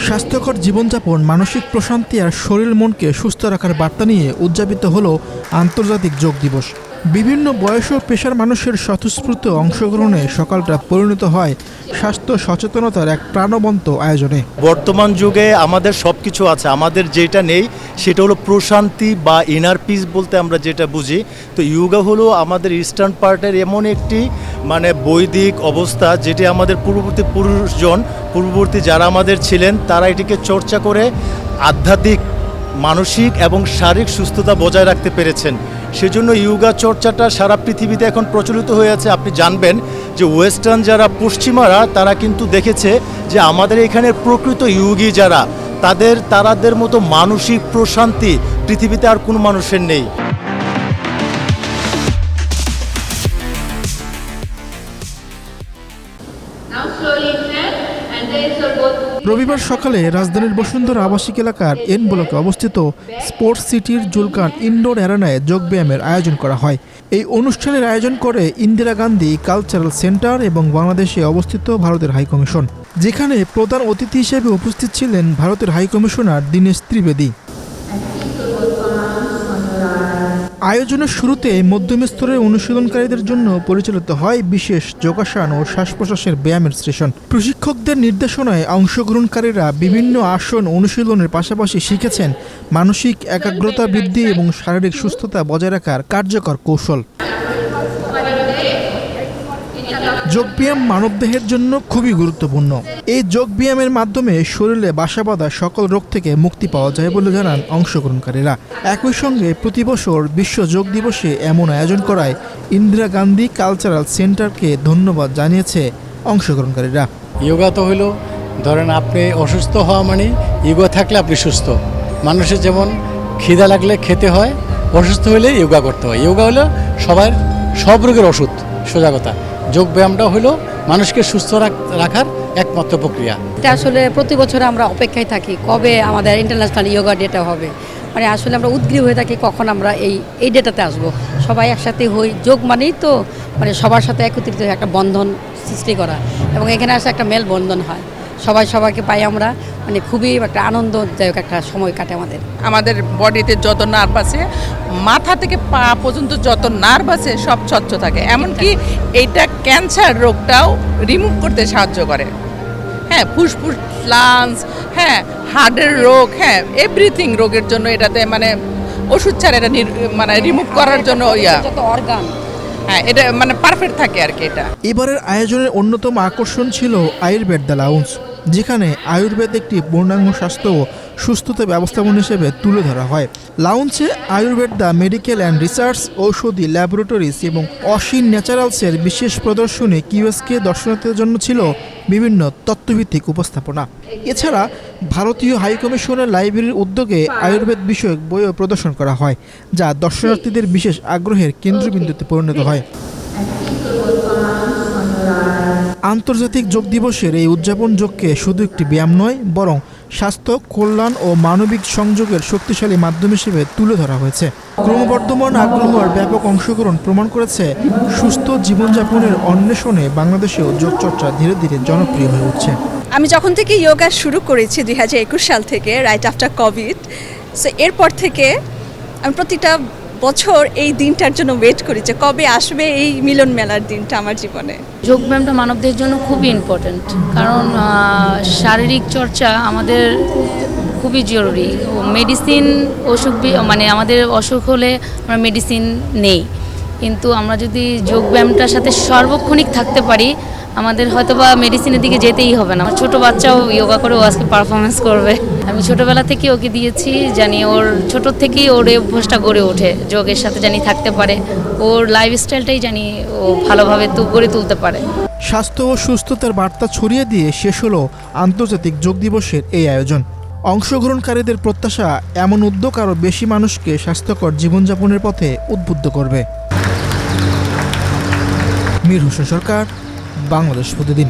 স্বাস্থ্যকর জীবনযাপন, মানসিক প্রশান্তি আর শরীর মনকে সুস্থ রাখার বার্তা নিয়ে উদযাপিত হলো আন্তর্জাতিক যোগ দিবস। বিভিন্ন বয়স ও পেশার মানুষের স্বতঃস্ফূর্ত অংশগ্রহণে সকালটা পরিণত হয় স্বাস্থ্য সচেতনতার এক প্রাণবন্ত আয়োজনে। বর্তমান যুগে আমাদের সব কিছু আছে, আমাদের যেটা নেই সেটা হলো প্রশান্তি বা ইনার পিস বলতে আমরা যেটা বুঝি। তো ইয়োগা হলো আমাদের ইস্টার্ন পার্টের এমন একটি বৈদিক অবস্থা, যেটি আমাদের পূর্ববর্তী যারা আমাদের ছিলেন তারা এটিকে চর্চা করে আধ্যাত্মিক, মানসিক এবং শারীরিক সুস্থতা বজায় রাখতে পেরেছেন। সেজন্য ইয়োগা চর্চাটা সারা পৃথিবীতে এখন প্রচলিত হয়ে আছে। আপনি জানবেন যে ওয়েস্টার্ন যারা পশ্চিমারা তারা কিন্তু দেখেছে যে আমাদের এখানের প্রকৃত ইয়োগী যারা তাদের মতো মানসিক প্রশান্তি পৃথিবীতে আর কোনো মানুষের নেই। রবিবার সকালে রাজধানীর বসুন্ধরা আবাসিক এলাকার এন ব্লকে অবস্থিত স্পোর্টস সিটির জুলকান ইনডোর অ্যারেনায় যোগব্যায়ামের আয়োজন করা হয়। এই অনুষ্ঠানের আয়োজন করে ইন্দিরা গান্ধী কালচারাল সেন্টার এবং বাংলাদেশে অবস্থিত ভারতের হাইকমিশন, যেখানে প্রধান অতিথি হিসেবে উপস্থিত ছিলেন ভারতের হাইকমিশনার দীনেশ ত্রিবেদী। আয়োজনের শুরুতে মধ্যম স্তরের অনুশীলনকারীদের জন্য পরিচালিত হয় বিশেষ যোগাসন ও শ্বাস প্রশ্বাসের ব্যায়ামের সেশন। প্রশিক্ষকদের নির্দেশনায় অংশগ্রহণকারীরা বিভিন্ন আসন অনুশীলনের পাশাপাশি শিখেছেন মানসিক একাগ্রতা বৃদ্ধি এবং শারীরিক সুস্থতা বজায় রাখার কার্যকর কৌশল। যোগব্যায়াম মানবদেহের জন্য খুবই গুরুত্বপূর্ণ। এই যোগব্যায়ামের মাধ্যমে শরীরে বাসা বাঁধা সকল রোগ থেকে মুক্তি পাওয়া যায় বলে জানান অংশগ্রহণকারীরা। একই সঙ্গে প্রতি বছর বিশ্ব যোগ দিবসে এমন আয়োজন করায় ইন্দিরা গান্ধী কালচারাল সেন্টারকে ধন্যবাদ জানিয়েছে অংশগ্রহণকারীরা। ইয়োগা তো হলো, ধরেন আপনি অসুস্থ হওয়া মানে ইয়োগা থাকলে আপনি সুস্থ। মানুষের যেমন খিদা লাগলে খেতে হয়, অসুস্থ হলে ইয়োগা করতে হয়। ইয়োগা হলো সব রোগের ওষুধ, সোজা কথা। যোগব্যায়ামটা হলো মানুষকে সুস্থ রাখার একমাত্র প্রক্রিয়া। এটা আসলে প্রতি বছর আমরা অপেক্ষায় থাকি কবে আমাদের ইন্টারন্যাশনাল ইয়োগা ডেটা হবে। আসলে আমরা উদ্গ্রীব হয়ে থাকি কখন আমরা এই ডেটাতে আসবো। সবাই একসাথে হই, যোগ মানেই তো সবার সাথে একত্রিত হয়ে একটা বন্ধন সৃষ্টি করা, এবং এখানে আসে একটা মেল বন্ধন হয়। সবাইকে পাই আমরা, খুবই একটা আনন্দদায়ক একটা সময় কাটে আমাদের বডিতে যত নার্ভ আছে, মাথা থেকে পা পর্যন্ত যত নার্ভ আছে সব স্বচ্ছ থাকে। এমনকি এইটা ক্যান্সার রোগটাও রিমুভ করতে সাহায্য করে। হ্যাঁ, ফুসফুস, লাংস, হ্যাঁ, হার্টের রোগ, হ্যাঁ, এভরিথিং রোগের জন্য এটাতে ওষুধ ছাড়া এটা রিমুভ করার জন্য যত অর্গান, হ্যাঁ, এটা পারফেক্ট থাকে আর কি। এটা এবারের আয়োজনের অন্যতম আকর্ষণ ছিল আয়ুর্বেদ দ্য লাউঞ্জ, যেখানে আয়ুর্বেদ একটি পূর্ণাঙ্গ স্বাস্থ্য ও সুস্থতা ব্যবস্থাপনা হিসেবে তুলে ধরা হয়। লাউঞ্জে Ayurveda the medical and research, Aushadhi laboratories এবং অসীম ন্যাচারালসের বিশেষ প্রদর্শনী কিউএসকে দর্শনার্থীদের জন্য ছিল বিভিন্ন তথ্যভিত্তিক উপস্থাপনা। এছাড়া ভারতীয় হাইকমিশনের লাইব্রেরির উদ্যোগে আয়ুর্বেদ বিষয়ক বইও প্রদর্শন করা হয়, যা দর্শনার্থীদের বিশেষ আগ্রহের কেন্দ্রবিন্দুতে পরিণত হয়। আন্তর্জাতিক যোগ দিবসের এই উদযাপন যোগকে শুধু একটি ব্যায়াম নয়, বরং স্বাস্থ্য, কল্যাণ ও মানবিক সংযোগের শক্তিশালী মাধ্যম হিসেবে তুলে ধরা হয়েছে। ক্রমবর্ধমান আগ্রহ আর ব্যাপক অংশগ্রহণ প্রমাণ করেছে সুস্থ জীবনযাপনের অন্বেষণে বাংলাদেশেও যোগচর্চা ধীরে ধীরে জনপ্রিয় হয়ে উঠছে। আমি যখন থেকে যোগা শুরু করেছি 2021 সাল থেকে, রাইট আফটার কোভিড, সো এরপর থেকে আমি প্রতিটা বছর এই দিনটার জন্য ওয়েট করি যে কবে আসবে এই মিলন মেলার দিনটা আমার জীবনে। যোগব্যায়ামটা মানবদের জন্য খুবই ইম্পর্ট্যান্ট, কারণ শারীরিক চর্চা আমাদের খুবই জরুরি। মেডিসিন অসুখ আমাদের অসুখ হলে আমরা মেডিসিন নেই, কিন্তু আমরা যদি যোগব্যায়ামটার সাথে সর্বক্ষণিক থাকতে পারি, আমাদের হয়তোবা মেডিসিনের দিকে যেতেই হবে না। ছোট বাচ্চাও যোগা করে ও আজকে পারফরমেন্স করবে। আমি ছোটবেলা থেকে ওকে দিয়েছি, জানি ওর ছোট থেকেই ওর এই অভ্যাসটা গড়ে ওঠে, যোগের সাথে জানি থাকতে পারে, ওর লাইফস্টাইলটাই জানি ও ভালোভাবে গড়ে তুলতে পারে। স্বাস্থ্য ও সুস্থতার বার্তা ছড়িয়ে দিয়ে শেষ হলো আন্তর্জাতিক যোগ দিবসের এই আয়োজন। অংশগ্রহণকারীদের প্রত্যাশা, এমন উদ্যোগ আরও বেশি মানুষকে স্বাস্থ্যকর জীবনযাপনের পথে উদ্বুদ্ধ করবে। মীর হোসেন সরকার, বাংলাদেশ প্রতিদিন।